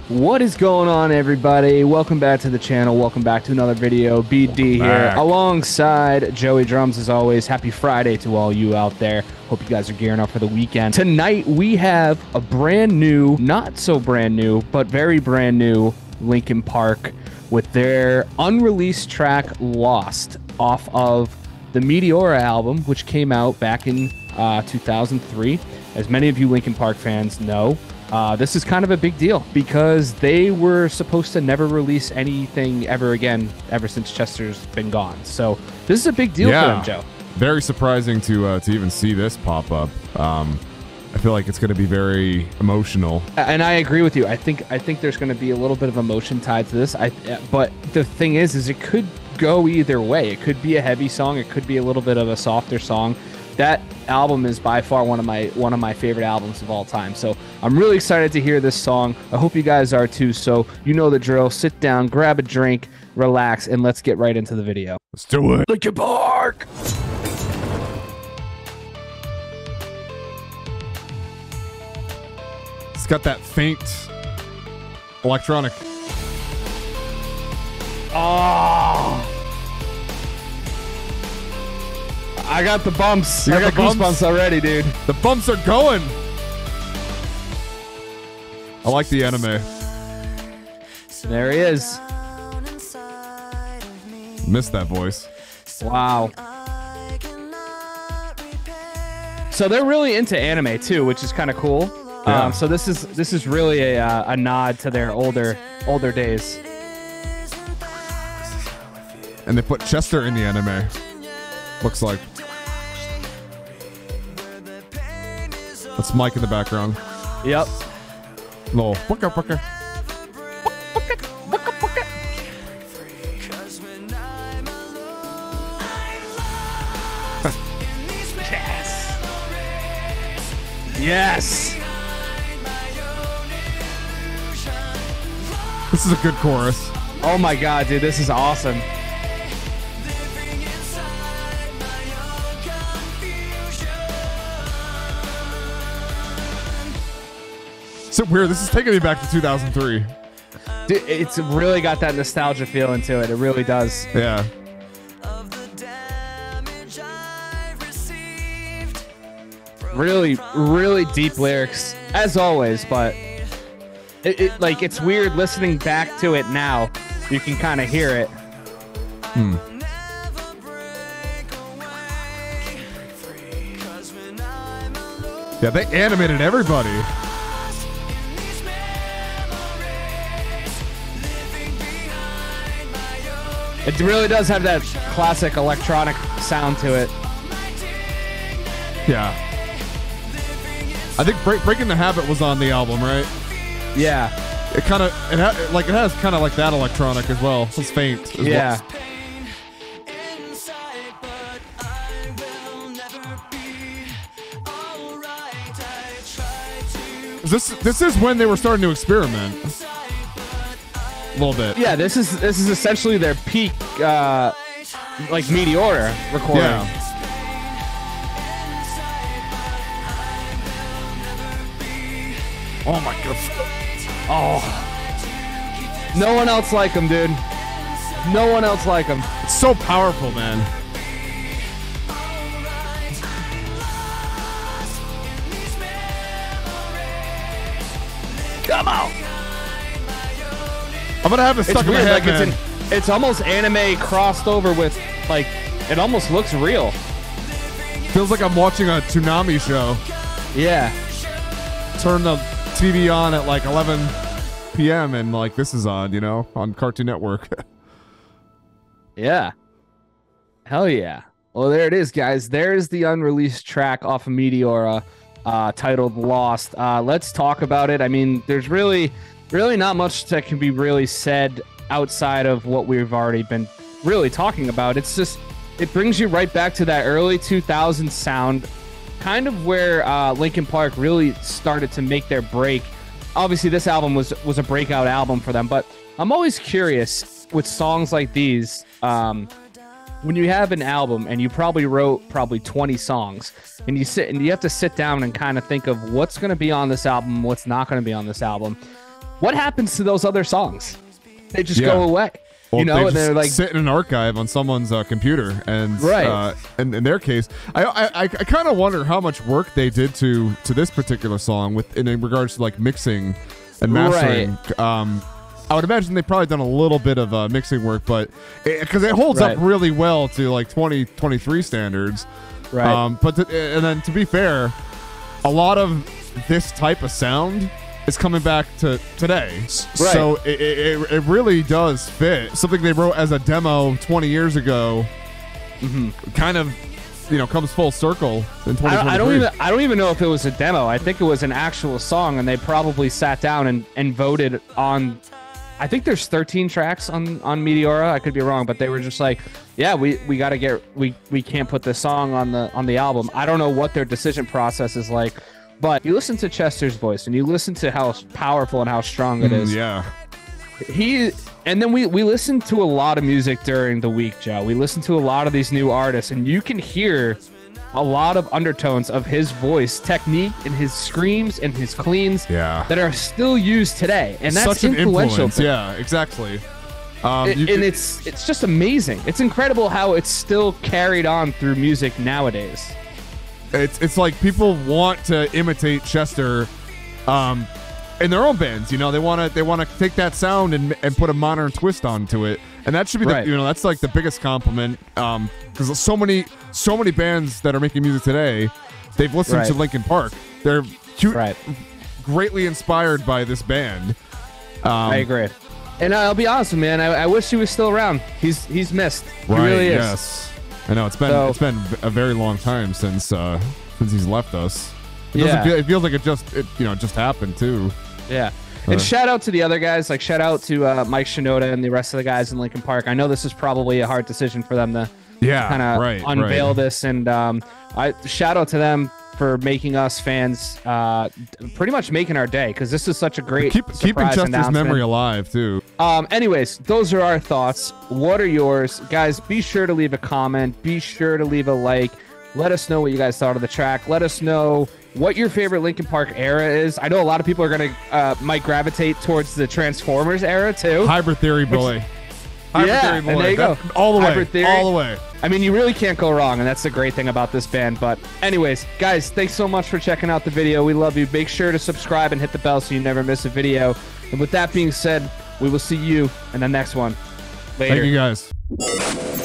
What is going on, everybody? Welcome back to the channel. Welcome back to another video. BD here alongside Joey Drums as always. Happy Friday to all you out there. Hope you guys are gearing up for the weekend. Tonight we have a brand new, not so brand new, but very brand new Linkin Park with their unreleased track Lost off of the Meteora album, which came out back in 2003. As many of you Linkin Park fans know, this is kind of a big deal because they were supposed to never release anything ever again ever since Chester's been gone. So this is a big deal for them, Joe. Very surprising to even see this pop up. I feel like it's going to be very emotional. And I agree with you. I think there's going to be a little bit of emotion tied to this. But the thing is it could go either way. It could be a heavy song. It could be a little bit of a softer song. That album is by far one of my favorite albums of all time. So I'm really excited to hear this song. I hope you guys are too. So you know the drill. Sit down, grab a drink, relax, and let's get right into the video. Let's do it. Linkin Park! It's got that faint electronic. Oh! I got the bumps. I got goosebumps already, dude. The bumps are going. I like the anime. There he is. Missed that voice. Wow. So they're really into anime too, which is kind of cool. Yeah. So this is really a nod to their older days. And they put Chester in the anime. Looks like. That's Mike in the background. Yep. Little wooka wooka. Yes. This is a good chorus. Oh my god, dude, this is awesome. So weird. This is taking me back to 2003. Dude, it's really got that nostalgia feeling to it. It really does. Yeah. Really, really deep lyrics, as always, but it's weird listening back to it now. You can kind of hear it. Yeah, they animated everybody. It really does have that classic electronic sound to it. Yeah. I think Breaking the Habit was on the album, right? Yeah. It kind of it has kind of like that electronic as well. It's faint. Yeah. This is when they were starting to experiment a little bit. Yeah, this is essentially their peak like Meteora recording. Yeah. Oh my god. Oh. No one else like him, dude. No one else like him. It's so powerful, man. Come on. I'm gonna have it stuck in my head, man. It's almost anime crossed over with, like, it almost looks real. Feels like I'm watching a Toonami show. Yeah. Turn the TV on at like 11 p.m. and like this is on, you know, on Cartoon Network. Yeah. Hell yeah. Well, there it is, guys. There's the unreleased track off of Meteora, titled Lost. Let's talk about it. I mean, there's really not much that can be really said outside of what we've already been really talking about. It's just, it brings you right back to that early 2000s sound, kind of where Linkin Park really started to make their break. Obviously, this album was a breakout album for them, but I'm always curious with songs like these, when you have an album and you probably wrote 20 songs, and you have to sit down and kind of think of what's going to be on this album, what's not going to be on this album. What happens to those other songs? They just go away. Well, you know, they're like sit in an archive on someone's computer, and in their case, I kind of wonder how much work they did to this particular song in regards to like mixing and mastering. I would imagine they've probably done a little bit of mixing work, but because it holds up really well to like 2023 standards. And then to be fair, a lot of this type of sound is coming back to today. So it really does fit. Something they wrote as a demo 20 years ago kind of, you know, comes full circle in 2023. I don't even know if it was a demo. I think it was an actual song, and they probably sat down and voted on. I think there's 13 tracks on Meteora. I could be wrong, but they were just like, yeah, we got to we can't put this song on the album. I don't know what their decision process is like. But you listen to Chester's voice and you listen to how powerful and how strong it is. And then we listen to a lot of music during the week, Joe. We listen to a lot of these new artists, and you can hear a lot of undertones of his voice technique and his screams and his cleans that are still used today. And that's such an influential. Influence. Yeah, exactly. And it's just amazing. It's incredible how it's still carried on through music nowadays. It's like people want to imitate Chester in their own bands. You know, they want to take that sound and put a modern twist onto it, and that should be that's like the biggest compliment, because so many bands that are making music today, they've listened to Linkin Park. They're greatly inspired by this band. I agree, and I'll be honest, man. I wish he was still around. He's missed. He really is. Yes. I know it's been a very long time since he's left us. It feels like it just happened too. Yeah. And shout out to the other guys, like shout out to Mike Shinoda and the rest of the guys in Linkin Park. I know this is probably a hard decision for them to kind of unveil this, and I shout out to them for making us fans pretty much making our day, because this is such a great keeping Chester's memory alive too. Anyways, those are our thoughts. What are yours, guys? Be sure to leave a comment, be sure to leave a like. Let us know what you guys thought of the track. Let us know what your favorite Linkin Park era is. I know a lot of people are gonna might gravitate towards the Transformers era too. Hybrid Theory boy. Hybrid Theory boy. And there you go. All the way. All the way. I mean, you really can't go wrong, and that's the great thing about this band. But anyways, guys, thanks so much for checking out the video. We love you. Make sure to subscribe and hit the bell so you never miss a video. And with that being said, we will see you in the next one. Later. Thank you, guys.